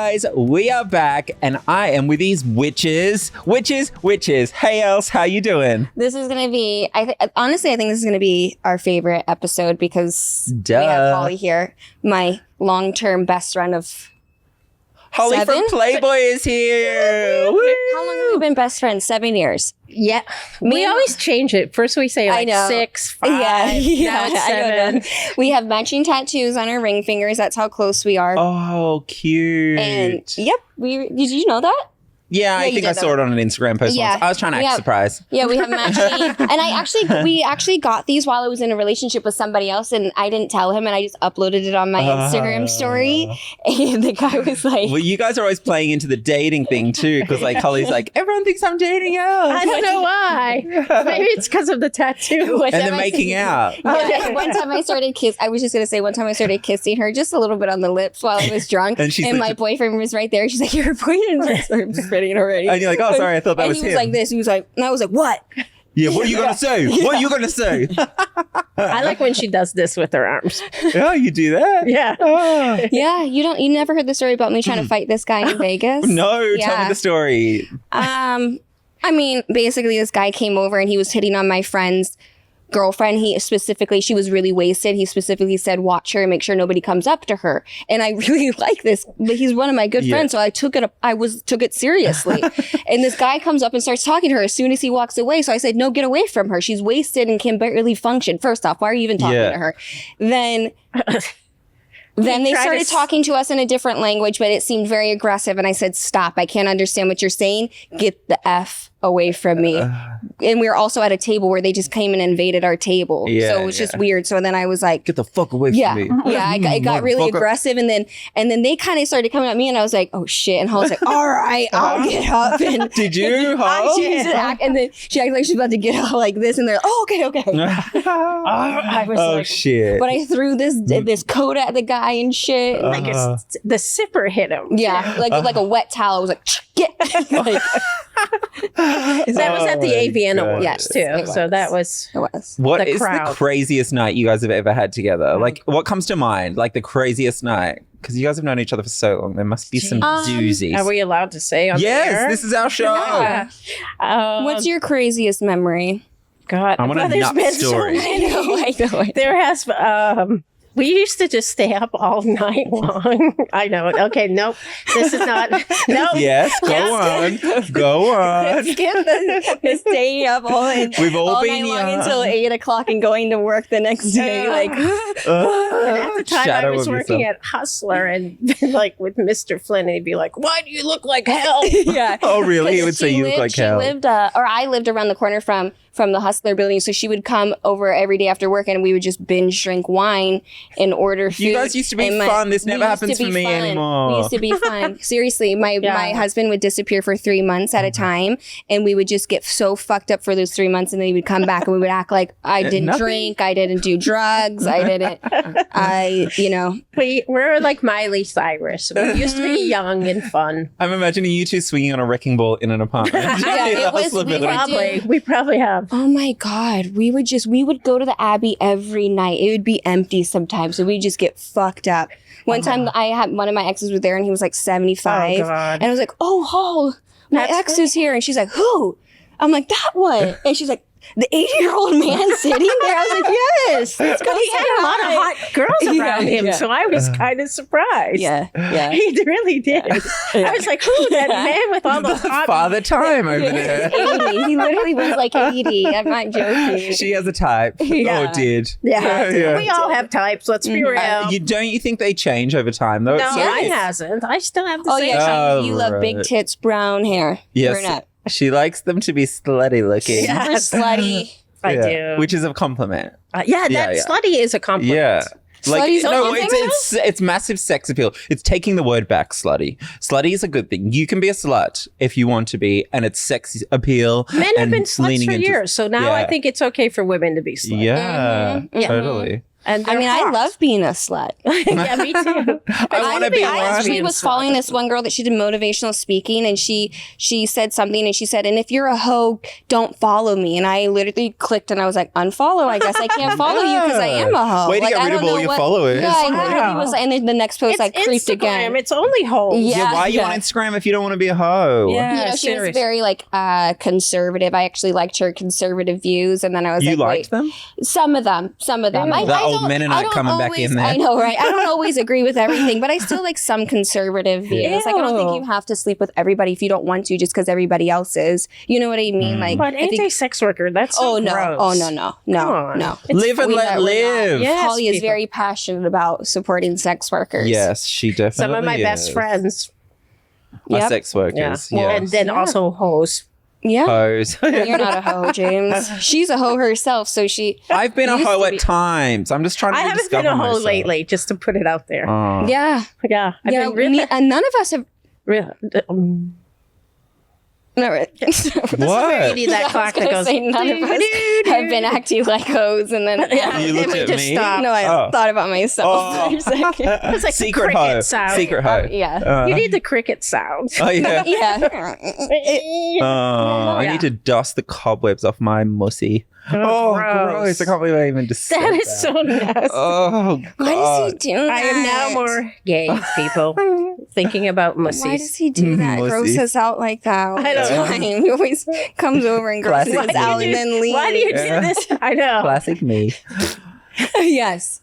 guys, we are back and I am with these witches. Hey Els, how you doing? This is going to be, honestly, I think this is going to be our favorite episode because we have Holly here, my long-term best friend of Holly 7? from Playboy is here. Woo! How long have we been best friends? 7 years. Yeah. We always change it. First we say like 6, 5. Yeah, now it's I 7. don't know. We have matching tattoos on our ring fingers. That's how close we are. Oh, cute. And yep, did you know that? Yeah, I think I saw it on an Instagram post once. I was trying to act surprised. Yeah, we have matching. And we actually got these while I was in a relationship with somebody else and I didn't tell him and I just uploaded it on my Instagram story. And the guy was like... Well, you guys are always playing into the dating thing too because like Holly's like, everyone thinks I'm dating Els. I don't know why. Maybe it's because of the tattoo. And they're making out. Yeah, one time I started kissing her just a little bit on the lips while I was drunk. And my boyfriend was right there. She's like, your boyfriend is spitting already. And you're like, oh, sorry, I thought that was him. And he was like this. He was like, and I was like, what? Yeah, what are you going to say? What are you going to say? I like when she does this with her arms. Yeah, you do that? Yeah. Oh. Yeah, you never heard the story about me trying to fight this guy in Vegas? No, tell me the story. I mean, basically this guy came over and he was hitting on my friend's girlfriend. She was really wasted. He specifically said, watch her and make sure nobody comes up to her. And I really like this. He's one of my good friends. So I took it seriously. And this guy comes up and starts talking to her as soon as he walks away. So I said, no, get away from her. She's wasted and can barely function. First off, why are you even talking to her? Then they started talking to us in a different language, but it seemed very aggressive. And I said, stop. I can't understand what you're saying. Get the F away from me. And we were also at a table where they just came and invaded our table. So it was just weird. So then I was like, get the fuck away from me. Yeah, I got really aggressive. And then they kind of started coming at me and I was like, oh shit. And Holly's like, all right, I'll get up. And did you? And then she acted like she's about to get up like this. And they're like, oh, okay. I was like, shit. But I threw this coat at the guy and shit. Like the zipper hit him. Yeah, like a wet towel. I was like, get. That was at the AVN Awards too. So that was What is the craziest night you guys have ever had together? Like, what comes to mind? Like the craziest night? Because you guys have known each other for so long. There must be some doozies. Are we allowed to say on the air? Yes, this is our show. Yeah. What's your craziest memory? God, I want a nut story. I know. There has we used to just stay up all night long. I know. Okay, nope. This is not. Nope. Yes, go on. Skip the staying up all night long until 8 o'clock and going to work the next day. Like at the time I was working at Hustler and like with Mr. Flynn, and he'd be like, "Why do you look like hell?" Yeah. Oh, really? He would say you look like hell. I lived around the corner from the Hustler building, so she would come over every day after work, and we would just binge drink wine and order food. You guys used to be fun. This never happens for me anymore. We used to be fun. Seriously, my husband would disappear for 3 months at a time, and we would just get so fucked up for those 3 months, and then he would come back, and we would act like I didn't drink, I didn't do drugs, We're like Miley Cyrus. We used to be young and fun. I'm imagining you two swinging on a wrecking ball in an apartment. We probably have. Oh my God. We would go to the Abbey every night. It would be empty sometimes. So we'd just get fucked up. One time I had one of my exes was there and he was like 75. Oh, God. And I was like, my ex is here. And she's like, who? I'm like, that one. And she's like, the 80-year-old man sitting there. I was like, yes. Let's go. He had a lot of hot girls around him, so I was kind of surprised. Yeah. He really did. I was like, who, that man with all those hot... Father Time over there. 80. He literally was like 80. I'm not joking. She has a type. Yeah. Oh, did. Yeah. We all have types. Let's be real. Don't you think they change over time, though? No, mine hasn't. I still have the same. Yeah. You love big tits, brown hair. Yes. Brunette. She likes them to be slutty looking. Super slutty. I do. Which is a compliment. Slutty is a compliment. Yeah. Like, Slutty's it's massive sex appeal. It's taking the word back, slutty. Slutty is a good thing. You can be a slut if you want to be, and it's sex appeal. Men have been sluts for years, so now I think it's okay for women to be sluts. Yeah, totally. And I mean, I love being a slut. Yeah, me too. I want to be I actually one. was following this one girl that she did motivational speaking, and she said something, and she said, "And if you're a hoe, don't follow me." And I literally clicked, and I was like, "Unfollow? I guess I can't follow you because I am a hoe." Way to Like, get I rid don't of all know your what- followers. Yeah, I literally was, and then the next post I creeped Instagram. again. It's only hoes. Yeah. Why are you on Instagram if you don't want to be a hoe? Yeah. You know, she was serious. very like conservative. I actually liked her conservative views, and then I was You like, liked wait. them? Some of them. That old don't- Mennonite I don't coming back in there. I know, right? I don't always agree with everything, but I still like some conservative views. Like, I don't think Ew. you have to sleep with everybody if you don't want to, just because everybody else is. You know what I mean? Like, But I think. anti-sex worker, that's so Oh no! gross. Oh no! Come on. No! Live and We let know we're live. not. Yes, Holly is people. very passionate about supporting sex workers. Yes, she definitely Some of my best is. friends. Are Yep. sex workers. Well, Yes. and then also hoes. Yeah. Hoes. You're not a hoe, James. She's a hoe herself, so she. I've been a Used hoe to at be. times. I'm just trying to I haven't rediscover been a hoe myself. lately, just to put it out there. Oh. Yeah. Yeah. I've Yeah. been really, And none of us have. really No, right. What? you need that I was clock gonna that goes. say none of us have been acting like hoes, and then Yeah. You looked We at just me? stopped. no, I Oh. thought about myself Oh. for a second. It's like Secret the hoe. cricket sound. Secret hoe. Yeah. You need the cricket sound. Oh, yeah. Yeah. Oh, I Yeah. need to dust the cobwebs off my mussy. Oh, gross. I can't believe I even just said That is so nasty. Oh, God. Why does he do that? I am now more gay, people. Thinking about Why mussies. does he do that? Mussy. Gross us out like that all I the don't know. time. He always comes over and grosses Classic us out me. and then leaves. Why do you Yeah. do this? I know. Classic me. Yes.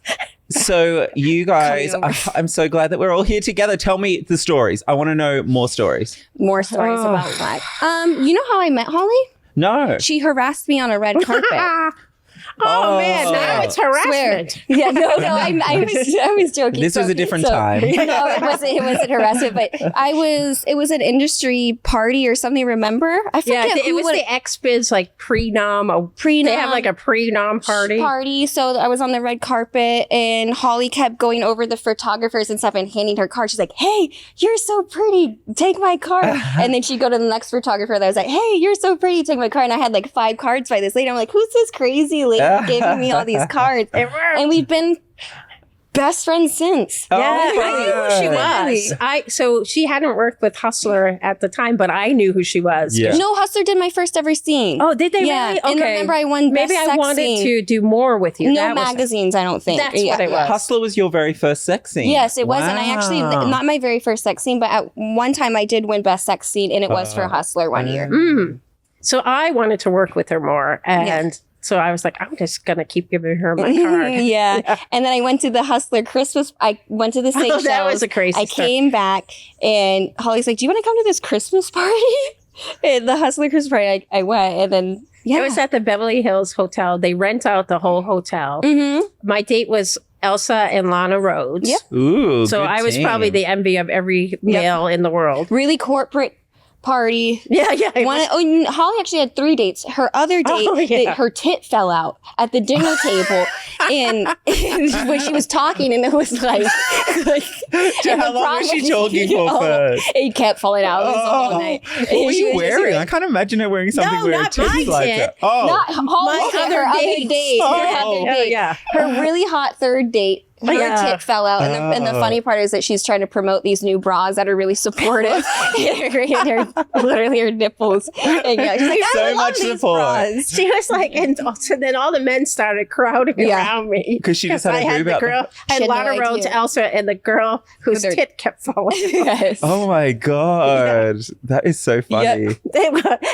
So, you guys, Coming over. I'm so glad that we're all here together. Tell me the stories. I want to know more stories. More stories Oh. about what? You know how I met Holly? No. She harassed me on a red carpet. Oh, man, now Oh. it's harassment. Yeah, no, I was joking. This was a different time. No, it wasn't harassment, but it was an industry party or something, remember? I Yeah, forget it who was would- the ex-biz like pre-nom. Pre-nom. They have like a pre-nom party. So I was on the red carpet, and Holly kept going over the photographers and stuff and handing her card. She's like, "Hey, you're so pretty. Take my card." And then she'd go to the next photographer that was like, "Hey, you're so pretty. Take my card." And I had like 5 cards by this lady. I'm like, "Who's this crazy lady giving me all these cards?" And we've been best friends since. Oh, Yeah, I knew who she Really? was. So she hadn't worked with Hustler at the time, but I knew who she was. Yeah. No, Hustler did my first ever scene. Oh, did they yeah. really? And Okay. remember, I won Maybe best I sex wanted scene. to do more with you. No That was- magazines, I don't think. That's what it was. Hustler was your very first sex scene. Yes, it was. And I actually, Wow. not my very first sex scene, but at one time I did win best sex scene, and it was for Hustler one year. Mm. So I wanted to work with her more. And so I was like, I'm just going to keep giving her my card. Yeah. And then I went to the Hustler Christmas. I went to the Seychelles. Oh, that was a crazy I story. came back, and Holly's like, "Do you want to come to this Christmas party?" And the Hustler Christmas party, I went, and then It was at the Beverly Hills Hotel. They rent out the whole hotel. Mm-hmm. My date was Elsa and Lana Rhodes. Yep. Ooh, So good I was team. probably the envy of every male in the world. really corporate party. Yeah, yeah. it was- Holly actually had 3 dates. Her other date, Oh, yeah. her tit fell out at the dinner table, and when she was talking, and it was like and How the long was she problem- talking for Oh, first? It kept falling out. It was the whole night. What were you wearing? I can't imagine her wearing something No, where not her tits my like tit. that. Oh, Not Holly's My her other other dates. date. Her Oh. other date. Yeah. Her really hot third date. Her Yeah. tit fell out, and the Oh. funny part is that she's trying to promote these new bras that are really supportive, and literally her nipples. And yeah, she's like, I So love much these support. bras. She was like, and so then all the men started crowding Yeah. around me. 'Cause she just had a I had boob the out. girl, I She had had no Lana Rhodes, idea. Elsa, and the girl whose With her- tit kept falling. Yes. oh my God. That is so funny.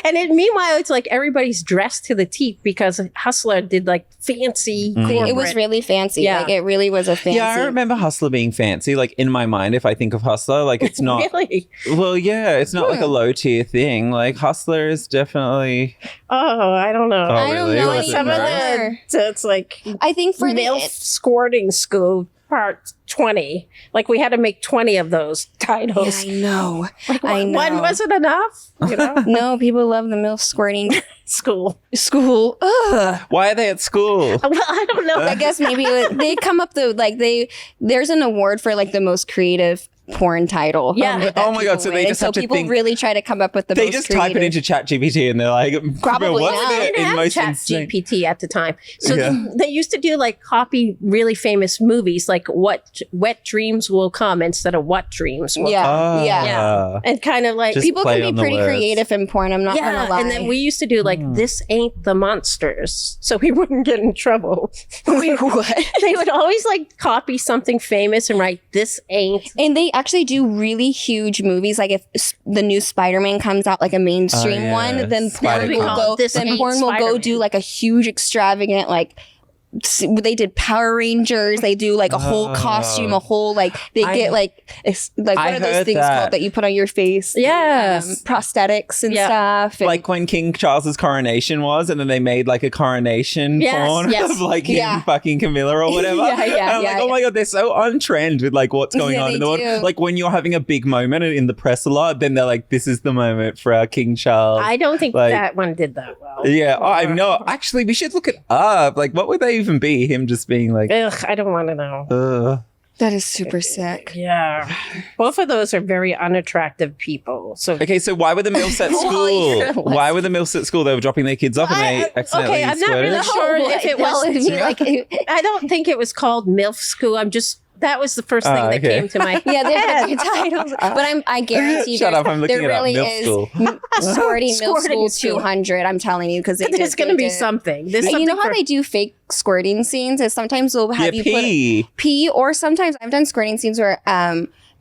And meanwhile, it's like everybody's dressed to the teeth because Hustler did like fancy corporate. It was really fancy. Yeah. Like it really was a fancy. Yeah, I remember Hustler being fancy. Like in my mind, if I think of Hustler, like it's not. Really? Well, yeah, it's not like a low tier thing. Like Hustler is definitely. Oh, I don't know. Oh, I don't really? know Was it Some of nice? the, it's like I think for MILF the squirting school part 20. Like we had to make 20 of those titles. I know. Like, I One know. wasn't enough, you know? No, people love the MILF squirting School. school. Ugh. Why are they at school? Well, I don't know. I guess maybe they come up there's an award for like the most creative porn title. Yeah. that Oh my God, people so they win. just have to people think- really try to come up with the They most just type it creative- into ChatGPT and they're like, Probably what's now. the They didn't have most Chat insane- GPT at the time. So Yeah. they used to do like copy really famous movies, like what Wet Dreams Will Come instead of What Dreams Will Come. Yeah, yeah. Yeah. And kind of like Just People play can on be the pretty words. creative in porn. I'm not gonna lie. and then we used to do like This Ain't the Monsters, so we wouldn't get in trouble. Wait, what? They would always like copy something famous and write This Ain't. And they actually do really huge movies. Like if the new Spider-Man comes out, like a mainstream yeah. one, then Spider-Man. porn will go. This Then ain't porn will go Spider-Man. do like a huge, extravagant, like they did Power Rangers. They do like a whole costume, a whole like they get like what I are those heard things that. called that you put on your face? Yes. Prosthetics and Yeah. stuff. And Like when King Charles's coronation was, and then they made like a coronation Yes, porn yes. of like Yeah. him fucking Camilla or whatever. Yeah, yeah, And I'm like, yeah, oh my God, they're so on trend with like what's going Yeah, on in they the world. do. Like when you're having a big moment in the press a lot, then they're like, this is the moment for our King Charles. I don't think Like- that one did that well. Yeah, I know. Actually, we should look it up. Like, what would they even be? Him just being like, Ugh, I don't want to know. that is super sick. Yeah. Both of those are very unattractive people. So okay, so why were the MILFs at school? you're Why were the MILFs at school? They were dropping their kids off and they accidentally okay, I'm not squirted? really sure if it was. like I don't think it was called MILF school. That was the first thing that okay. came to my yeah, head. they're titles. But I guarantee Shut there's- up, I'm looking there it up. really MILF is school. Squirting MILF Squirting School school. 200. I'm telling you because There's going to be something. There's And something you know how for- they do fake squirting scenes? Is sometimes they'll have you pee. pee, or sometimes I've done squirting scenes where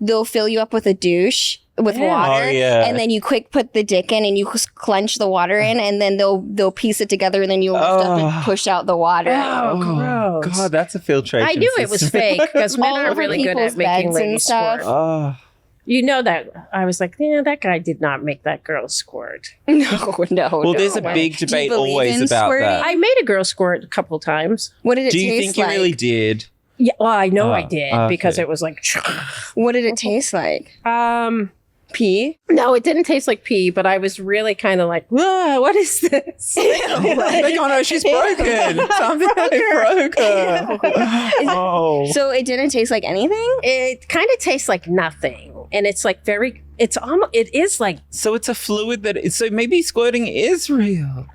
they'll fill you up with a douche with water, Oh, yeah. and then you quick put the dick in and you clench the water in, and then they'll piece it together, and then you'll lift up and push out the water. Oh, gross. God, that's a filtration. I knew it was system. fake because men All are over really good people's at making beds and ladies stuff. squirt. Oh. You know that. I was like, yeah, that guy did not make that girl squirt. No. Well, there's a way. big Do you debate believe always in about squirting? that. I made a girl squirt a couple times. What did it Do you taste think you like? really did? Yeah, well, I know I Oh, did okay. because it was like, What did it taste like? Pee? no, it didn't taste like pee, but I was really kind of like, whoa, what is this? Like, oh no, she's broken. Something broke her. Oh. So it didn't taste like anything? It kind of tastes like nothing, and it's like very. It's almost. It is like. So it's a fluid so maybe squirting is real.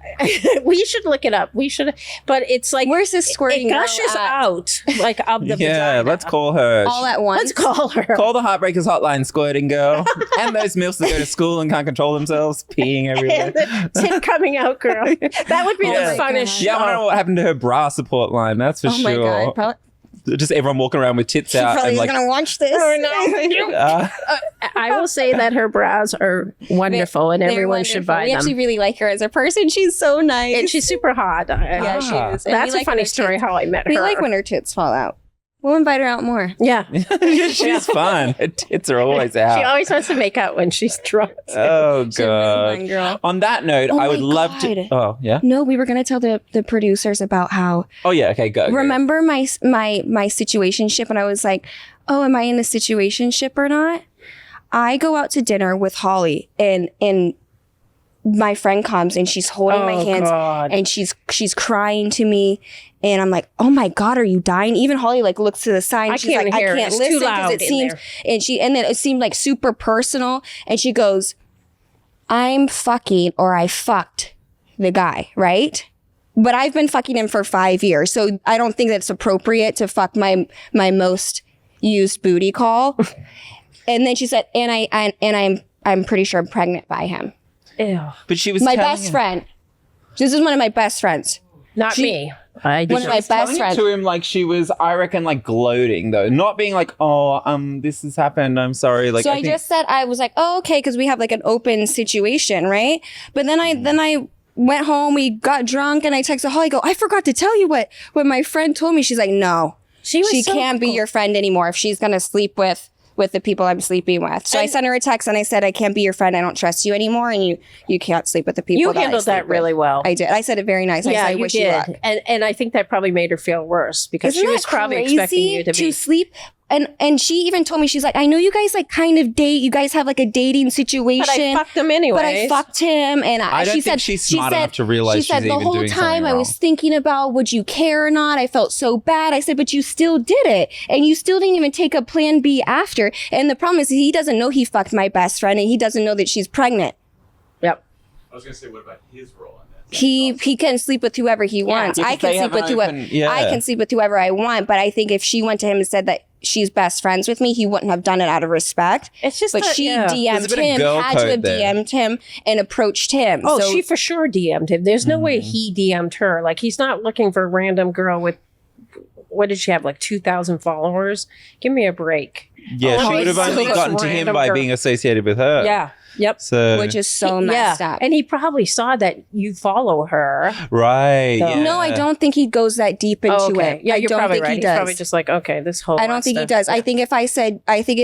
We should look it up. We should, but it's like Where's this squirting It girl gushes at? out like of the Yeah, vagina. let's call her. All at once? Let's call her. Call the Heartbreakers hotline, squirting girl. And those MILFs that go to school and can't control themselves, peeing everywhere. And the tip coming out, girl. That would be Yeah. the funnest Yeah, I want to know show. what happened to her bra support line. That's for Oh sure. my god! Probably, Just everyone walking around with tits she out probably and is like. gonna watch this. I will say that her bras are wonderful, and They're everyone should wonderful. buy We them. actually really like her as a person. She's so nice. And she's super hot. yeah, she Ah. is. And That's we a like funny when her story tits- how I met We her. like when her tits fall out. We'll invite her out more. Yeah. She's fun. Her tits are always out. She always wants to make out when she's drunk. Oh She's a really fun god. girl. On that note, Oh I would my love to. God. Oh yeah. No, we were gonna tell the producers about how Oh yeah. Okay. Go. remember my situationship, and I was like, oh, am I in a situationship or not? I go out to dinner with Holly, and my friend comes and she's holding my hands God. and she's crying to me, and I'm like, oh my god, are you dying? Even Holly like looks to the side and I she's can't like, I hear it. can't It's too listen because loud it in seems there. and then it seemed like super personal, and she goes, I'm fucking, or I fucked the guy, right? But I've been fucking him for 5 years, so I don't think that's appropriate to fuck my most used booty call. And then she said, and I'm pretty sure I'm pregnant by him. Ew. But she was My telling best him- friend. This is one of my best friends. Not me. I One of my just, best Telling it friends. to him like she was, I reckon, like gloating though, not being like, oh, this has happened. I'm sorry. Like, So I think- just said, I was like, oh, okay, because we have like an open situation, right? But then I went home, we got drunk, and I texted Holly, I forgot to tell you what my friend told me. She's like, no, she was she so can't be cool. your friend anymore if she's gonna sleep with the people I'm sleeping with. So I sent her a text and I said, I can't be your friend. I don't trust you anymore, and you can't sleep with the people. You that I handled sleep that with." really well. I did. I said it very nice. I Yeah, said, I you wish you luck. did. And I think that probably made her feel worse because Isn't she was that probably crazy expecting you to be. sleep? and she even told me, she's like, I know you guys like kind of date. You guys have like a dating situation. But I fucked him anyway. But I fucked him. And I don't think she's smart enough to realize she's even doing something wrong. The whole time I was thinking about, would you care or not? I felt so bad. I said, but you still did it. And you still didn't even take a plan B after. And the problem is he doesn't know he fucked my best friend, and he doesn't know that she's pregnant. Yep. I was going to say, what about his role in this? He can sleep with whoever he wants. Yeah, I can sleep with whoever I can sleep with whoever I want. But I think if she went to him and said that she's best friends with me, he wouldn't have done it out of respect. It's just but she DM'd him, had to have DM'd him and approached him. Oh, so, she for sure DM'd him. There's no way he DM'd her. Like, he's not looking for a random girl with, what did she have, like 2,000 followers? Give me a break. Yeah, she would have only gotten to him by being associated with her. Yeah. Yep. So, which is so messed up. And he probably saw that you follow her. Right. So. Yeah. No, I don't think he goes that deep into it. Yeah, you're I don't probably think right. he does. He's probably just like, okay, this whole I don't think he does. I think if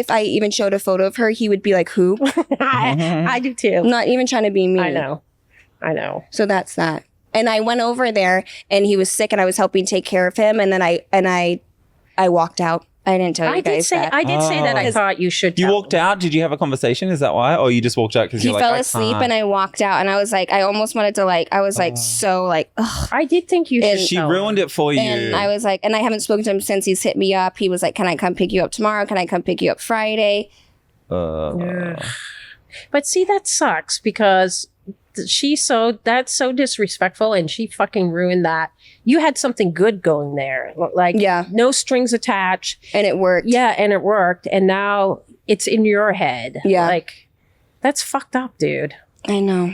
I even showed a photo of her, he would be like, who? I do too. I'm not even trying to be mean. I know. So that's that. And I went over there and he was sick and I was helping take care of him. And then I walked out. I didn't tell you guys that. I did say that I thought you should. You walked out? Did you have a conversation? Is that why? Or you just walked out because he fell asleep and I walked out and I was like, I almost wanted to I was like, so like, ugh. I did think you should. She ruined it for you. And I was like, and I haven't spoken to him since he's hit me up. He was like, can I come pick you up tomorrow? Can I come pick you up Friday? But see, that sucks because that's so disrespectful and she fucking ruined that. You had something good going there. Like, no strings attached. And it worked. Yeah, and it worked. And now it's in your head. Yeah. Like, that's fucked up, dude. I know.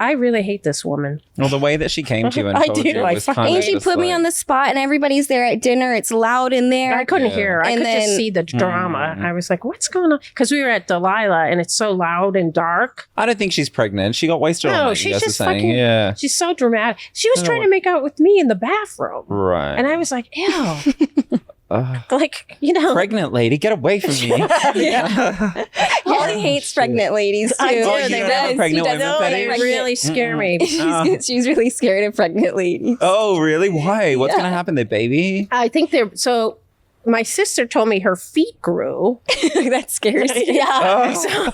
I really hate this woman. Well, the way that she came to you and told you was kind of and she put me on the spot and everybody's there at dinner. It's loud in there. I couldn't hear her. I could just see the drama. I was like, what's going on? Because we were at Delilah and it's so loud and dark. I don't think she's pregnant. She got wasted all night. She's just fucking, she's so dramatic. She was trying to make out with me in the bathroom. Right. And I was like, ew. Like, pregnant lady, get away from me. Holly hates pregnant ladies too. I do. Oh, They have a pregnant women they really scare me. She's really scared of pregnant ladies. Oh, really? Why? What's going to happen there, baby? I think so my sister told me her feet grew. That scares you. Yeah. So,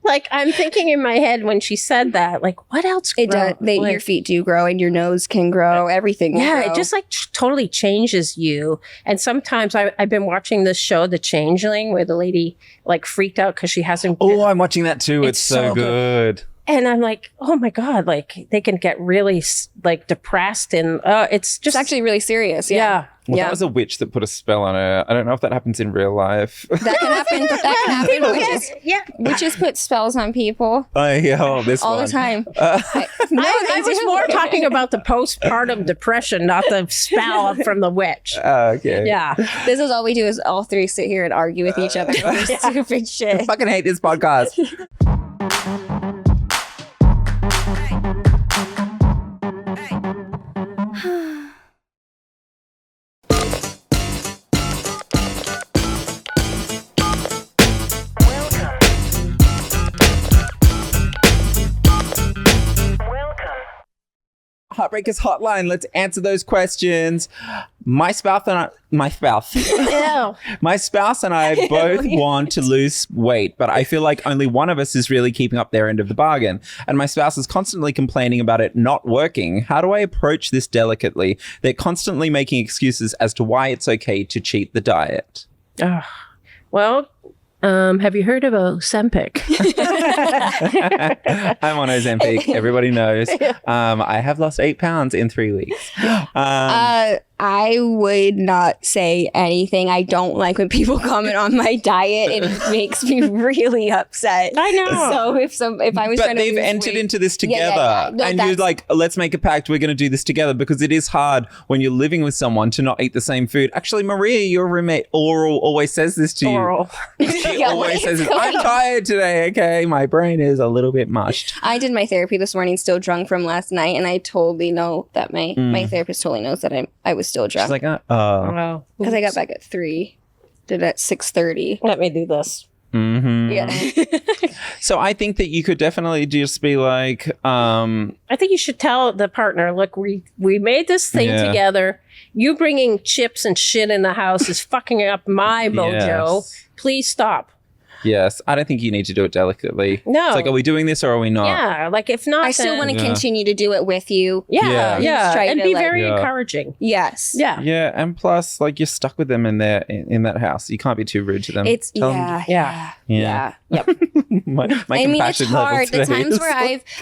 like, I'm thinking in my head when she said that, like, what else? It does. Your feet do grow, and your nose can grow. Everything. Will grow. It just like totally changes you. And sometimes I've been watching this show, The Changeling, where the lady like freaked out because she hasn't. Oh, I'm watching that too. It's so good. And I'm like, oh my God, like they can get really like depressed and it's actually really serious. Yeah. Well, that was a witch that put a spell on her. I don't know if that happens in real life. That can happen. Witches put spells on people. All the time. I was more talking about the postpartum depression, not the spell from the witch. Okay. Yeah. This is all we do is all three sit here and argue with each other for stupid shit. I fucking hate this podcast. Heartbreakers Hotline. Let's answer those questions. My spouse and I both want to lose weight, but I feel like only one of us is really keeping up their end of the bargain. And my spouse is constantly complaining about it not working. How do I approach this delicately? They're constantly making excuses as to why it's okay to cheat the diet. Well, have you heard of Ozempic? I'm on Ozempic. Everybody knows. I have lost 8 pounds in 3 weeks. I would not say anything. I don't like when people comment on my diet. It makes me really upset. I know. So if I was trying to they've entered into this together, No, and you're like, let's make a pact. We're going to do this together, because it is hard when you're living with someone to not eat the same food. Actually, Maria, your roommate, Oral, always says this to you. She always says this. I'm tired today. Okay, my brain is a little bit mushed. I did my therapy this morning, still drunk from last night, and I totally know that my therapist totally knows that I was still drunk. She's like, because I got back at 3, did at 6:30. Let me do this. Mm-hmm. Yeah. So I think that you could definitely just be like, I think you should tell the partner, look, we made this thing together. You bringing chips and shit in the house is fucking up my mojo. Yes. Please stop. Yes, I don't think you need to do it delicately. No. It's like, are we doing this or are we not? Yeah, like if not, I still want to Yeah. continue to do it with you. Yeah, Try and to, be like- very Yeah. encouraging. Yes. Yeah. Yeah, and plus, like, you're stuck with them in there in that house. You can't be too rude to them. It's Tell them- Yeah. yeah. Yep. my I mean, it's compassion level hard. The today times is-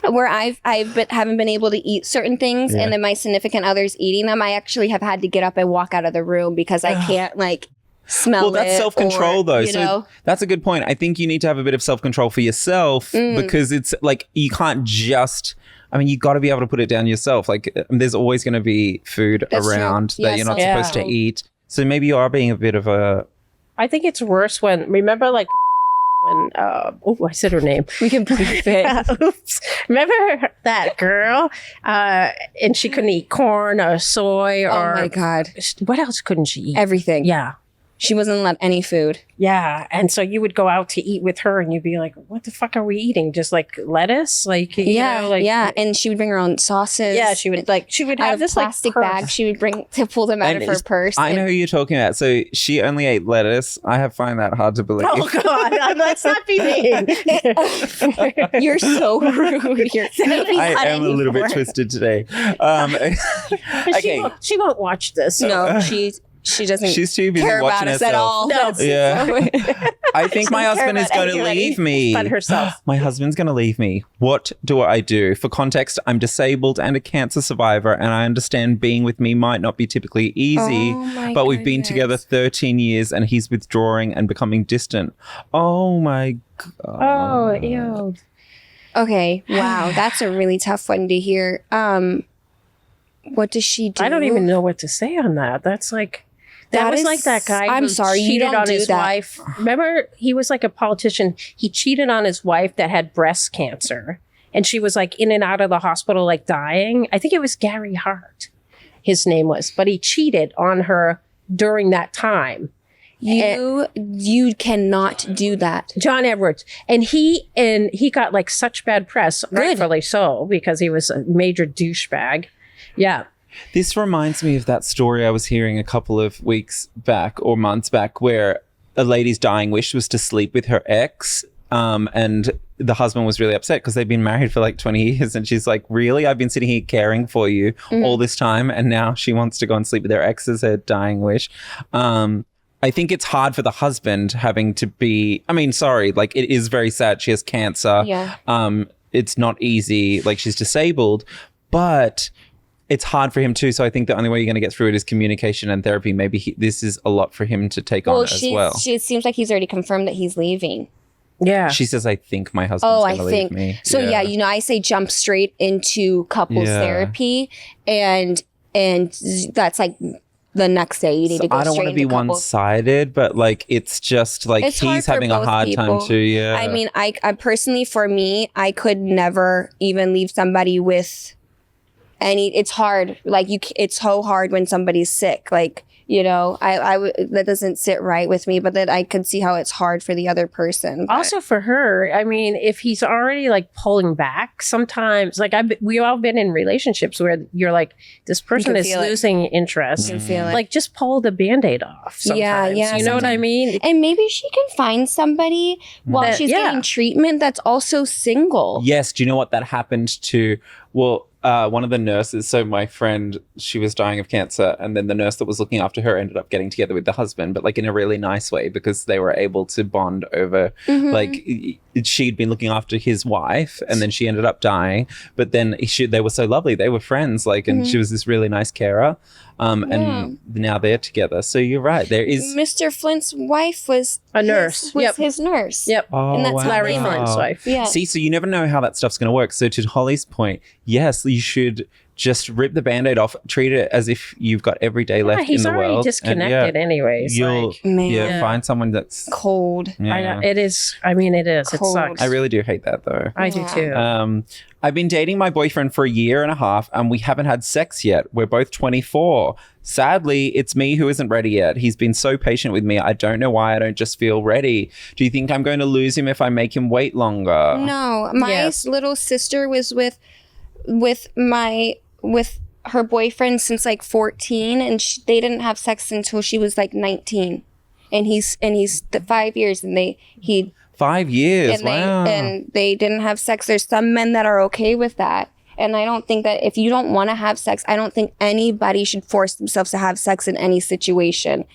where I've haven't been able to eat certain things, Yeah. and then my significant other's eating them. I actually have had to get up and walk out of the room because I can't like smell Well, that's it self-control or, though. you So know? that's a good point. I think you need to have a bit of self-control for yourself because it's like you can't just. I mean, you got to be able to put it down yourself. Like, there's always going to be food That's true. around that Yeah, you're not self-control. supposed to eat. So maybe you are being a bit of a. I think it's worse when, remember like when, I said her name. We can believe it. Oops. Remember that girl? And she couldn't eat corn or soy or. Oh my god, What else couldn't she eat? everything. Yeah. She wasn't allowed any food. Yeah. And so you would go out to eat with her and you'd be like, what the fuck are we eating? Just like lettuce? Like, you know, like, yeah, and she would bring her own sauces. Yeah, she would out have of this plastic like purse. bags. She would bring to pull them out And of her purse. I know who you're talking about. So she only ate lettuce. I find that hard to believe. Oh God, let's not be mean. You're so rude. You're I am a little bit twisted today. Okay. She won't watch this. No, she doesn't. She's too busy care watching about us at herself. all. No. Yeah. I think my Doesn't care husband is about going to anybody leave me. but herself. My husband's going to leave me. What do I do? For context, I'm disabled and a cancer survivor, and I understand being with me might not be typically easy, Oh my but we've been goodness. together 13 years and he's withdrawing and becoming distant. Oh my God. Oh, ew. Okay. Wow, that's a really tough one to hear. What does she do? I don't even know what to say on that. That's like that was is- like that guy. I'm who sorry, you cheated don't on do his that. wife. Remember, he was like a politician. He cheated on his wife that had breast cancer, and she was like in and out of the hospital, like dying. I think it was Gary Hart, his name was, but he cheated on her during that time. You cannot do that. John Edwards, and he got like such bad press, rightfully so, because he was a major douchebag. Yeah. This reminds me of that story I was hearing a couple of weeks back or months back where a lady's dying wish was to sleep with her ex. And the husband was really upset because they've been married for like 20 years. And she's like, really? I've been sitting here caring for you all this time. And now she wants to go and sleep with her ex as her dying wish. I think it's hard for the husband having to be, I mean, sorry, like it is very sad. She has cancer. Yeah. It's not easy. Like she's disabled, but it's hard for him too. So I think the only way you're going to get through it is communication and therapy. Maybe this is a lot for him to take on as well. It seems like he's already confirmed that he's leaving. Yeah. She says, I think my husband's Oh, going to I leave think me. so. Yeah, you know, I say jump straight into couples Yeah. therapy, and that's like the next day you need to go I don't straight want to be into couples. one-sided, but like it's just like It's hard he's for having a both hard people. time too. Yeah. I mean, I personally, for me, I could never even leave somebody with any. It's hard. Like it's so hard when somebody's sick. Like, you know, that doesn't sit right with me. But then I could see how it's hard for the other person. But- Also for her, I mean, if he's already like pulling back, sometimes like we all been in relationships where you're like, this person can is feel it. losing interest. You can feel it. Like just pull the Band-Aid off. Sometimes. Yeah, You know what I mean? and maybe she can find somebody while That- she's yeah. getting treatment that's also single. Yes. Do you know what that happened to? Well, one of the nurses. So my friend, she was dying of cancer, and then the nurse that was looking after her ended up getting together with the husband, but like in a really nice way because they were able to bond over. Mhm. Like she'd been looking after his wife, and then she ended up dying. But then they were so lovely; they were friends. Like, and she was this really nice carer. And now they're together. So you're right. There is. Mr. Flint's wife was A nurse. Was his nurse. Yep. Oh, And that's how Larry they met. Flint's wife. Yeah. See, so you never know how that stuff's going to work. So to Holly's point, yes, you should just rip the Band-Aid off, treat it as if you've got every day left in the world. He's already disconnected anyways. You'll find someone that's cold. Yeah. It is. I mean, it is. Cold. It sucks. I really do hate that though. I do too. I've been dating my boyfriend for 1.5 years and we haven't had sex yet. We're both 24. Sadly, it's me who isn't ready yet. He's been so patient with me. I don't know why I don't just feel ready. Do you think I'm going to lose him if I make him wait longer? No. My little sister was with her boyfriend since like 14 and they didn't have sex until she was like 19. And he's 5 years and 5 years. Wow. And they didn't have sex. There's some men that are okay with that. And I don't think that if you don't want to have sex, I don't think anybody should force themselves to have sex in any situation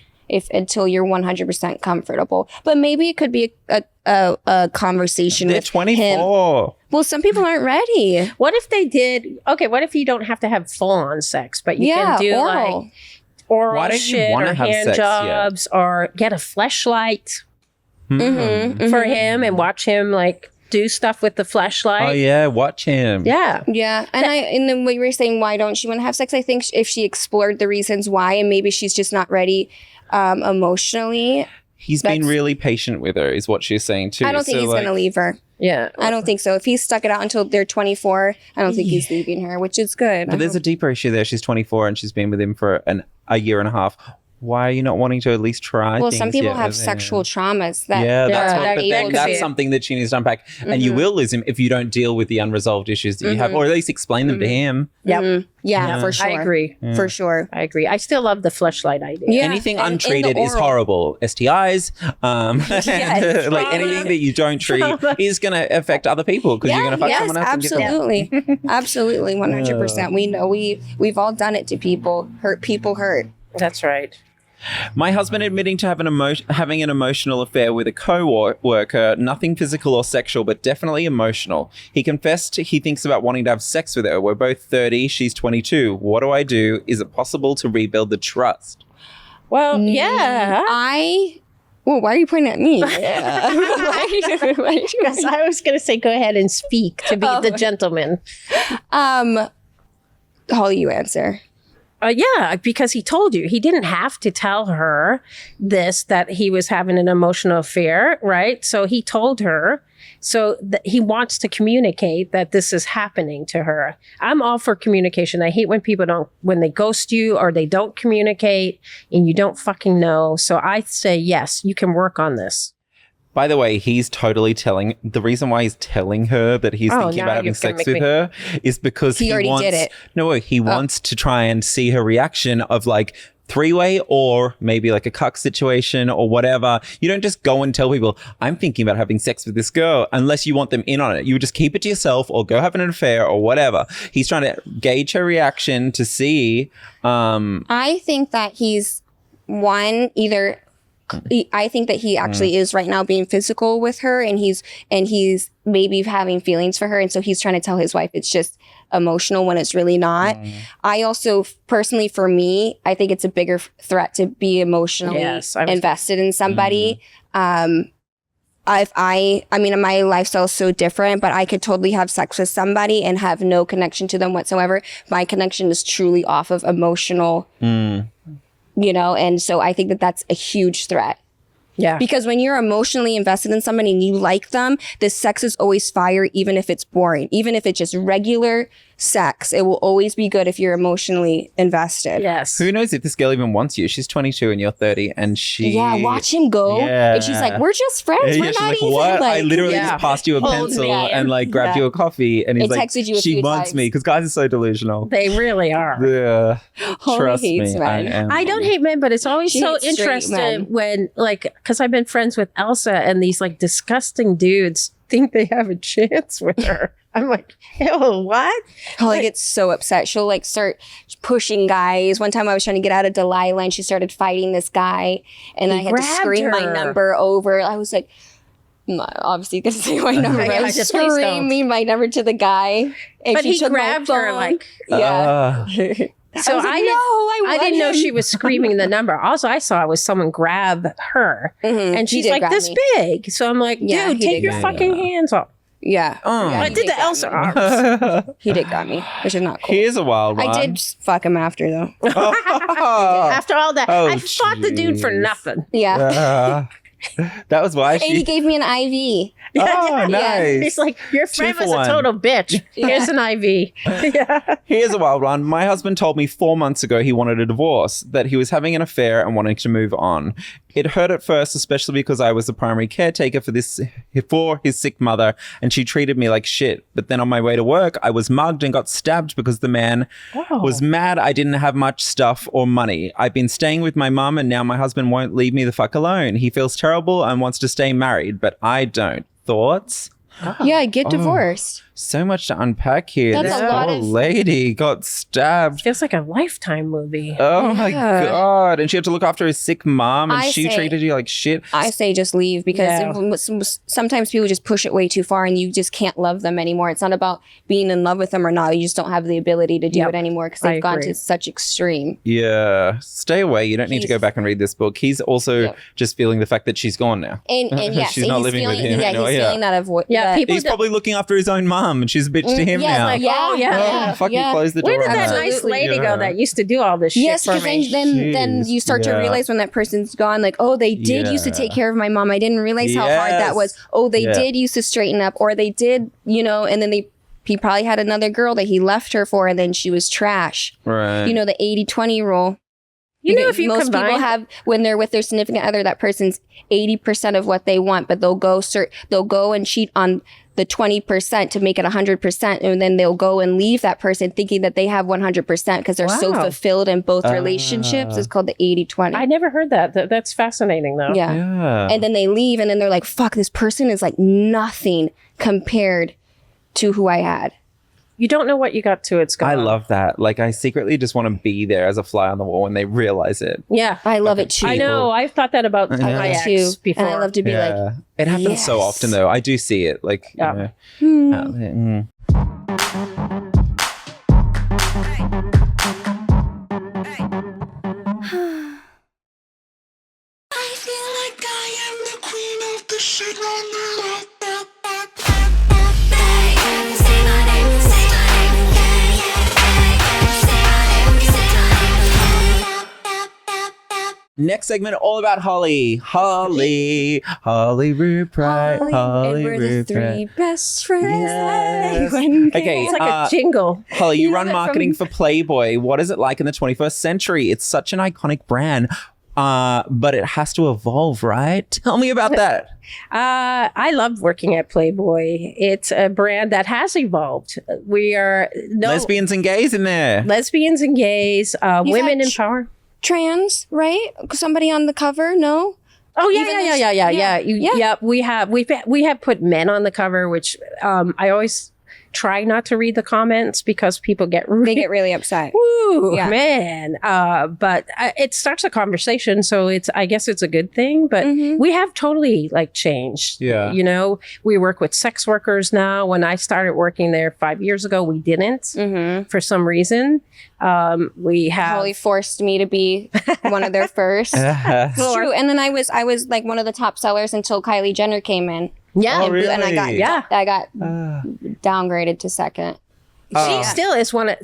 until you're 100% comfortable. But maybe it could be a conversation They're with 24. him. Well, some people aren't ready. What if they did? Okay, what if you don't have to have full-on sex, but you can do oral. like oral Why don't you shit wanna or have hand sex jobs or get a fleshlight for him and watch him like do stuff with the fleshlight? Oh yeah, watch him. Yeah. Yeah. And then what you were saying, why don't she want to have sex? I think if she explored the reasons why, and maybe she's just not ready emotionally. He's been really patient with her, is what she's saying too. I don't think he's going to leave her. Yeah. I don't think so. If he's stuck it out until they're 24, I don't think he's leaving her, which is good. But there's a deeper issue there. She's 24 and she's been with him for 1.5 years. Why are you not wanting to at least try? Well, some people have sexual traumas that that's something that she needs to unpack. And you will lose him if you don't deal with the unresolved issues that you have, or at least explain them to him. Yep. Yeah, for sure. I agree. For sure. I agree. I still love the fleshlight idea. Yeah. Anything untreated is horrible. STIs, like anything that you don't treat is going to affect other people because you're going to fuck someone else. Absolutely. Absolutely. 100%. We know we've all done it to people. Hurt people hurt. That's right. My husband admitting to having an emotional affair with a co-worker, nothing physical or sexual, but definitely emotional. He confessed he thinks about wanting to have sex with her. We're both 30, she's 22. What do I do? Is it possible to rebuild the trust? Well, yeah. Well, why are you pointing at me? Because I was going to say, go ahead and speak to be the gentleman. Holly, you answer. Yeah, because he told you. He didn't have to tell her that he was having an emotional affair, right? So he told her. So he wants to communicate that this is happening to her. I'm all for communication. I hate when people when they ghost you or they don't communicate and you don't fucking know. So I say, yes, you can work on this. By the way, he's totally the reason why he's telling her that he's thinking about having sex with her is because he already wants, did it. No, he wants to try and see her reaction of like 3-way or maybe like a cuck situation or whatever. You don't just go and tell people, I'm thinking about having sex with this girl unless you want them in on it. You would just keep it to yourself or go have an affair or whatever. He's trying to gauge her reaction to see. I think that he's I think that he actually is right now being physical with her and he's maybe having feelings for her. And so he's trying to tell his wife it's just emotional when it's really not. I also personally, for me, I think it's a bigger threat to be emotionally invested in somebody. I mean, my lifestyle is so different, but I could totally have sex with somebody and have no connection to them whatsoever. My connection is truly off of emotional and so I think that that's a huge threat. Yeah. Because when you're emotionally invested in somebody and you like them, the sex is always fire, even if it's boring. Even if it's just regular sex, it will always be good if you're emotionally invested. Yes. Who knows if this girl even wants you? She's 22 and you're 30 and she... Yeah, watch him go. Yeah. And she's like, we're just friends. We're not even what? I literally just passed you a pencil and like grabbed you a coffee and he's like, texted you she wants me. Because guys are so delusional. They really are. Yeah. Trust me. I don't hate men, but it's always so interesting when like, because I've been friends with Elsa and these like disgusting dudes think they have a chance with her. I'm like, ew, what? Holly gets so upset. She'll like start pushing guys. One time I was trying to get out of Delilah and she started fighting this guy and I had to scream my number over. I was like, obviously you can say my number. I was screaming my number to the guy. And but he grabbed her like, yeah. So I didn't know she was screaming the number. Also, I saw was someone grab her, and she's like this big. So I'm like, dude, take your fucking hands off. Yeah. I he did the got Elsa me. arms. He did got me, which is not cool. Here's a wild one. I did fuck him after though. After all that, Oh, I fought the dude for jeez. nothing. Yeah. That was why And he she. gave me an IV. Oh, nice. He's like, your friend for was one. a total bitch. Here's an IV. Yeah. Here's a wild one. My husband told me 4 months ago he wanted a divorce, that he was having an affair and wanting to move on. It hurt at first, especially because I was the primary caretaker for his sick mother, and she treated me like shit. But then on my way to work, I was mugged and got stabbed because the man was mad I didn't have much stuff or money. I've been staying with my mum, and now my husband won't leave me the fuck alone. He feels terrible and wants to stay married, but I don't. Thoughts? Yeah, get divorced. So much to unpack here. That's This a lot poor of- lady got stabbed. Feels like a Lifetime movie. Oh my Yeah. God. And she had to look after his sick mom, and I she say- treated you like shit. I say just leave because sometimes people just push it way too far and you just can't love them anymore. It's not about being in love with them or not. You just don't have the ability to do Yep. it anymore because I they've gone agree. to such extreme. Yeah. Stay away. You don't need to go He's- back and read this book. He's also Yep. just feeling the fact that she's gone now. And yes, She's and not he's living with feeling, him yeah, anymore, he's yeah. feeling that avoid. Yeah, that- people He's probably looking after his own mum, and she's a bitch to him yeah, now. like, yeah, Oh, yeah. yeah, Fucking yeah. close the door. Where did on that her. nice Absolutely. lady Yeah. go that used to do all this Yes, shit for because me? then you start to Yeah. realize when that person's gone, like, oh, they did used to Yeah. take care of my mom. I didn't realize how hard that Yes. was. Oh, they Yeah. did used to straighten up, or they did, and then he probably had another girl that he left her for, and then she was trash. Right. You know, the 80-20 rule. You know, if you most combine, people have, when they're with their significant other, that person's 80% of what they want, but they'll go and cheat on the 20% to make it 100%, and then they'll go and leave that person thinking that they have 100% because they're so Wow. fulfilled in both relationships. It's called the 80-20. I never heard that. That's fascinating, though. Yeah. Yeah. And then they leave, and then they're like, fuck, this person is like nothing compared to who I had. You don't know what you got to. It's gone. I love that. Like, I secretly just want to be there as a fly on the wall when they realize it. Yeah. I love it too. I know. I've thought that about Yeah. my ex too. before. And I love to be like, Yeah. It happens so yes. often, though. I do see it. Like, Yeah. out there. I feel like I am the queen of the shit right now. Say my name, say my name, yeah, yeah. Say my name, say my name. Next segment, all about Holly. Holly Rupert. and we're the three best friends. Yes. Anyone can Okay, It's like a jingle. Holly, you You run have it marketing for Playboy. What is it like in the 21st century? It's such an iconic brand, but it has to evolve, right? Tell me about that. I love working at Playboy. It's a brand that has evolved. We are Lesbians and gays in there. lesbians and gays, women in had power. Trans, right? Somebody on the cover? No? Oh yeah, Even yeah. yeah. Yeah. We have put men on the cover, which I always try not to read the comments because people get They get really upset. Woo, Yeah. man. But it starts a conversation, so I guess it's a good thing. But Mhm. we have totally like changed. Yeah. You know, we work with sex workers now. When I started working there 5 years ago, we didn't Mm-hmm. for some reason. We have Holly forced me to be one of their first. It's true. And then I was like one of the top sellers until Kylie Jenner came in. yeah. Oh, And I got really? Yeah. I got downgraded to second. She still is one of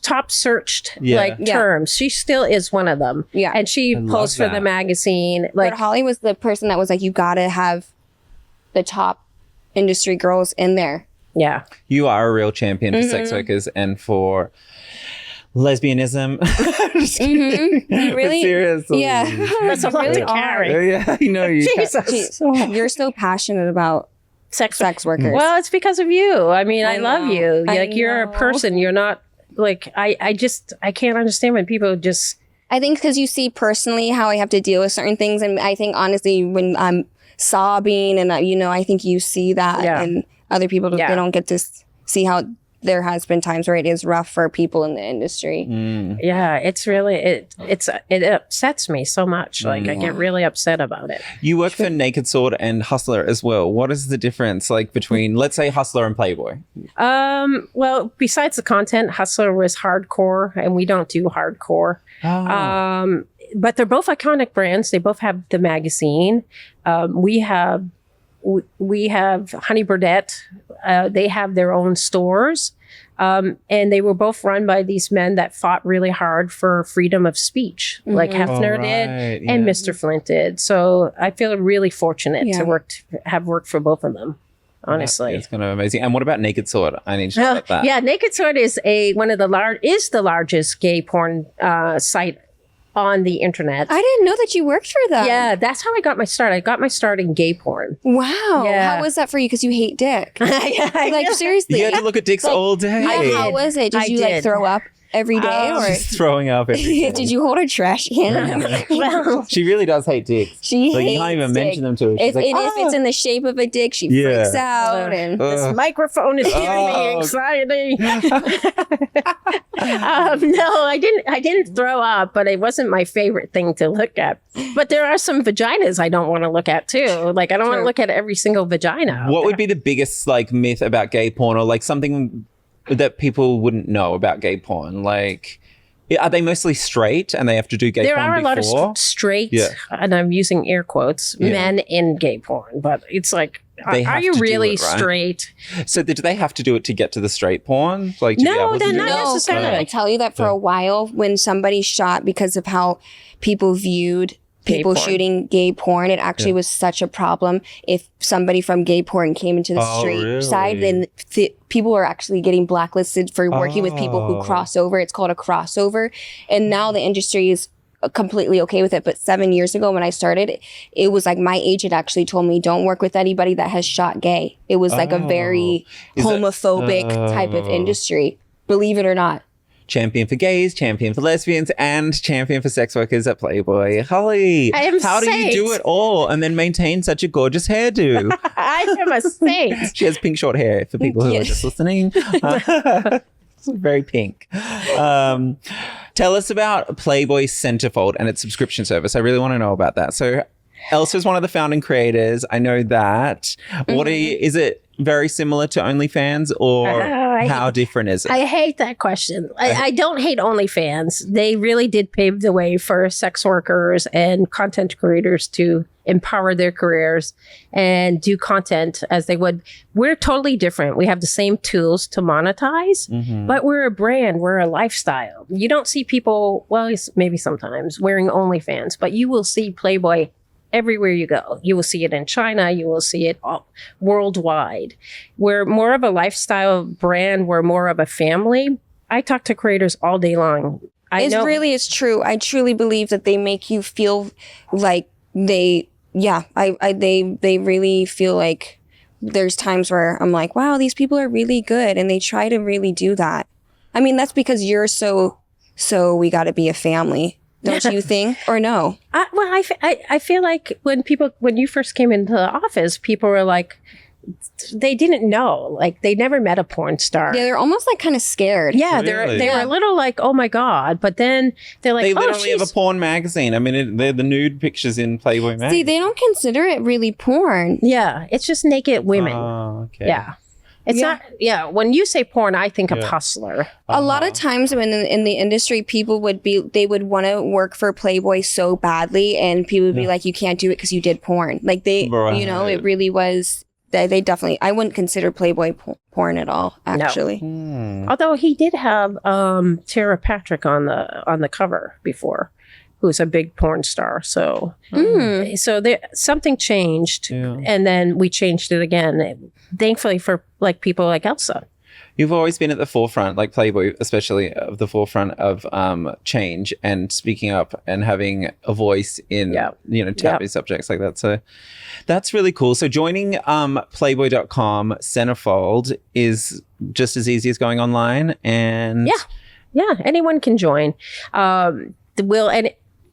top searched Yeah. Yeah. terms. She still is one of them. Yeah. And she I love posts for the that. magazine. Like But Holly was the person that was like, you gotta have the top industry girls in there. yeah. You are a real champion for sex workers and for lesbianism. Just kidding. You really? Seriously. Yeah. That's a lot really to are. carry. Yeah, I know you. Jesus. You're so passionate about sex workers. Well, it's because of you. I mean, I, I love know. you. I Like you're a know. person. You're not like I can't understand when people just I think because you see personally how I have to deal with certain things, and I think honestly when I'm sobbing and I think you see that, Yeah. and other people Yeah. they don't get to see how there has been times where it is rough for people in the industry. yeah, it's really it upsets me so much. Like I get really upset about it. You work for Naked Sword and Hustler as well. What is the difference like between, let's say, Hustler and Playboy? Well, besides the content, Hustler was hardcore, and we don't do hardcore. But they're both iconic brands. They both have the magazine. We have we have Honey Burdette. They have their own stores. And they were both run by these men that fought really hard for freedom of speech, like Hefner did and Mr. Flint did. So I feel really fortunate to have worked for both of them. Honestly, it's kind of amazing. And what about Naked Sword? I need to know about that. Yeah, Naked Sword is the largest gay porn site on the internet. I didn't know that you worked for them. Yeah, that's how I got my start. I got my start in gay porn. Wow. Yeah. How was that for you? Because you hate dick. Like, seriously. You had to look at dicks all day. How was it? Did you like throw up every day? Or She's throwing up every day. did you hold a trash can? Well, She really does hate dicks. She like, hates you can't even dick. mention them to her. She's If it's in the shape of a dick, she freaks out. And this microphone is giving me anxiety. No, I didn't throw up, but it wasn't my favorite thing to look at. But there are some vaginas I don't want to look at too. Like I don't want to look at every single vagina. What would be the biggest like myth about gay porn, or like something that people wouldn't know about gay porn? Like, are they mostly straight and they have to do gay porn There are a lot before? of straight, and I'm using air quotes, men in gay porn, but it's like, They are have you to do really it, right? straight? So do they have to do it to get to the straight porn? Like, to be No, able to they're do not that? no, necessarily. I tell you that for a while when somebody shot because of how people viewed people porn. shooting gay porn, it actually was such a problem. If somebody from gay porn came into the straight side, then people are actually getting blacklisted for working with people who cross over. It's called a crossover. And now the industry is completely okay with it. But 7 years ago when I started, it was like my agent actually told me, don't work with anybody that has shot gay. It was like a very homophobic type of industry, believe it or not. Champion for gays, champion for lesbians, and champion for sex workers at Playboy. Holly, how do you do it all and then maintain such a gorgeous hairdo? I am a saint. She has pink short hair for people who are just listening. It's very pink. Tell us about Playboy Centerfold and its subscription service. I really want to know about that. So Elsa's one of the founding creators. I know that. Is it very similar to OnlyFans, or how different is it? I hate that question. I don't hate OnlyFans. They really did pave the way for sex workers and content creators to empower their careers and do content as they would. We're totally different. We have the same tools to monetize, but we're a brand. We're a lifestyle. You don't see people, well, maybe sometimes, wearing OnlyFans, but you will see Playboy everywhere you go. You will see it in China. You will see it all worldwide. We're more of a lifestyle brand. We're more of a family. I talk to creators all day long. It really is true. I truly believe that they make you feel like they really feel like there's times where I'm like, wow, these people are really good. And they try to really do that. I mean, that's because you're so we got to be a family. Don't you think? Or no? I feel like when you first came into the office, people were like, they didn't know. Like, they never met a porn star. Yeah, they're almost like kind of scared. Yeah, Really? they were a little like, oh my God. But then they're like, They literally have a porn magazine. I mean, they're the nude pictures in Playboy magazine. See, they don't consider it really porn. Yeah, it's just naked women. Oh, okay. Yeah. It's not, when you say porn, I think of Hustler. A lot of times when in the industry, people would want to work for Playboy so badly, and people would be like, you can't do it because you did porn. Like it really was, they definitely, I wouldn't consider Playboy porn at all, actually. No. Although he did have Tara Patrick on the cover before, who's a big porn star. So, something changed, and then we changed it again. Thankfully for like people like Elsa. You've always been at the forefront, like Playboy, especially of the forefront of change and speaking up and having a voice in taboo subjects like that. So that's really cool. So joining Playboy.com Centerfold is just as easy as going online, and anyone can join. And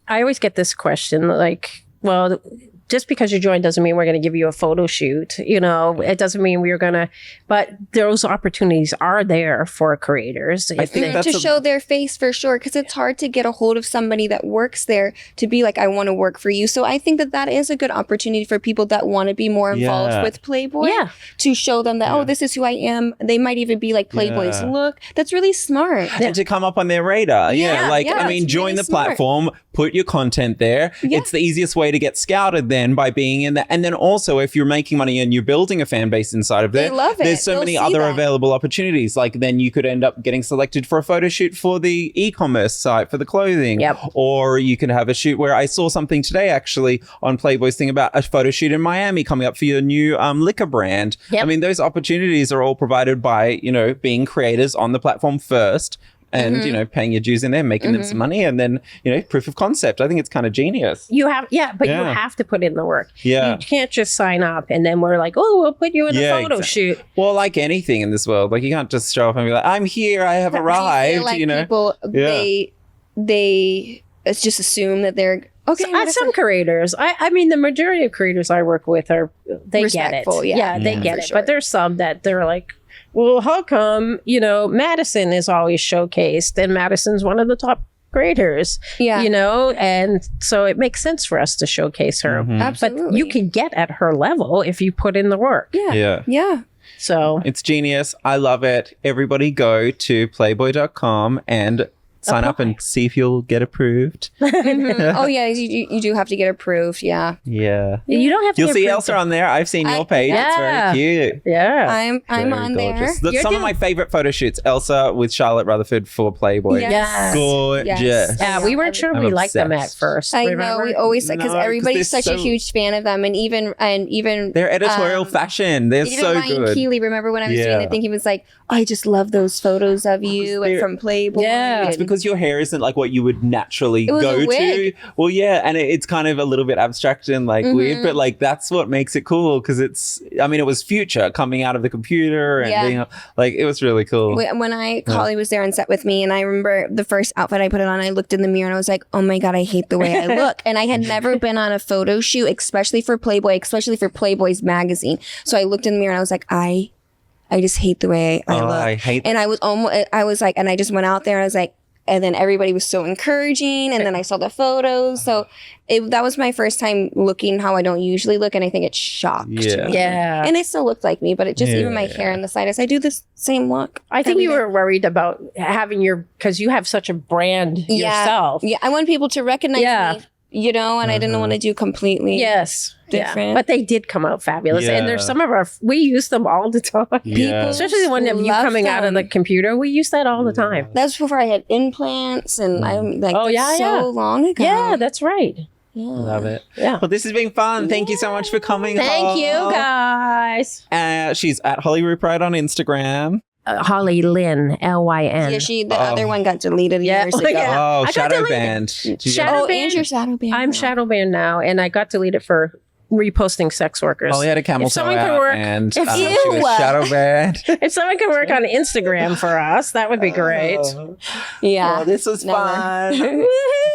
I always get this question, like, well, just because you join doesn't mean we're going to give you a photo shoot. It doesn't mean we're going to, but those opportunities are there for creators. I think that's to show their face for sure, because it's hard to get a hold of somebody that works there to be like, I want to work for you. So I think that is a good opportunity for people that want to be more involved with Playboy to show them that, this is who I am. They might even be like, Playboy's look. That's really smart. And to come up on their radar. I mean, join the platform, put your content there. It's the easiest way to get scouted then by being in that. And then also if you're making money and you're building a fan base inside of there, They love it. there's so They'll many see other that. available opportunities. Like then you could end up getting selected for a photo shoot for the e-commerce site for the clothing. Yep. Or you could have a shoot where I saw something today actually on Playboy's thing about a photo shoot in Miami coming up for your new liquor brand. Yep. I mean, those opportunities are all provided by, being creators on the platform first. And, paying your dues in there, making them some money, and then, proof of concept. I think it's kind of genius. You have, you have to put in the work. Yeah. You can't just sign up and then we're like, oh, we'll put you in a photo shoot. Well, like anything in this world, like you can't just show up and be like, I'm here, I have arrived, like people, they just assume that they're okay. Some creators, I mean, the majority of creators I work with they Respectful, get it. yeah. They Yeah, get for it. sure. But there's some that they're like, well, how come, Madison is always showcased and Madison's one of the top creators, and so it makes sense for us to showcase her. Absolutely. But you can get at her level if you put in the work. Yeah. So it's genius. I love it. Everybody go to playboy.com and sign up and see if you'll get approved. Oh yeah, you do have to get approved. Yeah. Yeah. You don't have to. You'll see get Elsa on there. I've seen your page. It's very cute. Yeah. I'm Very on gorgeous. there. That's some of my favorite photo shoots. Elsa with Charlotte Rutherford for Playboy. Yes. Gorgeous. Yes. Yeah, we weren't sure I'm we liked them at obsessed. first. I remember? know we always said because No, 'cause everybody's they're such a so- huge fan of them, and even Their editorial fashion. They're even so Ryan good. Keeley. Remember when I was doing Yeah. the thing? He was like, "I just love those photos of you and they're- from Playboy." Yeah. It's because your hair isn't like what you would naturally It was go a to. wig. Well, yeah, and it's kind of a little bit abstract and like weird, but like that's what makes it cool because it was future coming out of the computer and being like it was really cool. When Collie was there on set with me, and I remember the first outfit I put it on, I looked in the mirror and I was like, "Oh my god, I hate the way I look." And I had never been on a photo shoot, especially for Playboy, especially for Playboy's magazine. So I looked in the mirror and I was like, I just hate the way I look. I hate And I was like, and I just went out there and I was like, and then everybody was so encouraging, and then I saw the photos. So that was my first time looking how I don't usually look, and I think it shocked me. Yeah. And it still looked like me, but it just even my hair on the side, I do the same look. I think every you day. were worried about having because you have such a brand yourself. Yeah, I want people to recognize me, and I didn't want to do completely. Yes. Different. Yeah. But they did come out fabulous. And there's some of we use them all the time. Yeah. Especially the one of you love coming out of the them. computer. We use that all the time. That was before I had implants, and I'm like, Oh, that's yeah, so yeah. long ago. Yeah, that's right. Love it. Yeah. Well, this has been fun. Thank you so much for coming. Thank you, Hol. guys. She's at Hollywood Pride on Instagram. Holly Lynn, Lyn. Yeah, the other one got deleted years ago. Yeah. Oh, I got Shadow deleted. Band. Shadow Oh, band. and your shadow band. I'm now. shadow banned now, and I got deleted for reposting sex workers. Holly had a camel If toe someone could out work- and if- she Ew. was shadow banned. If someone could work on Instagram for us, that would be great. Yeah. Well, this was Never. fun.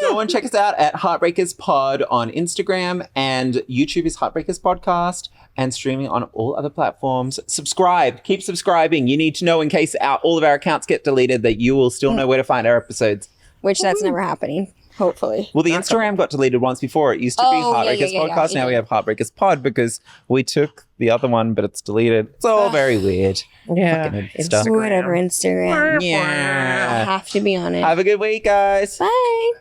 Go and check us out at Heartbreakers Pod on Instagram, and YouTube is Heartbreakers Podcast, and streaming on all other platforms. Subscribe. Keep subscribing. You need to know in case all of our accounts get deleted that you will still know where to find our episodes. Which that's never happening. Hopefully. Well, the Instagram got deleted once before. It used to be Oh, yeah, Heartbreakers yeah, yeah, Podcast. yeah. Now we have Heartbreakers Pod because we took the other one, but it's deleted. It's all very weird. Yeah. Fucking stuff. Whatever, Instagram. I Yeah. have to be on it. Have a good week, guys. Bye.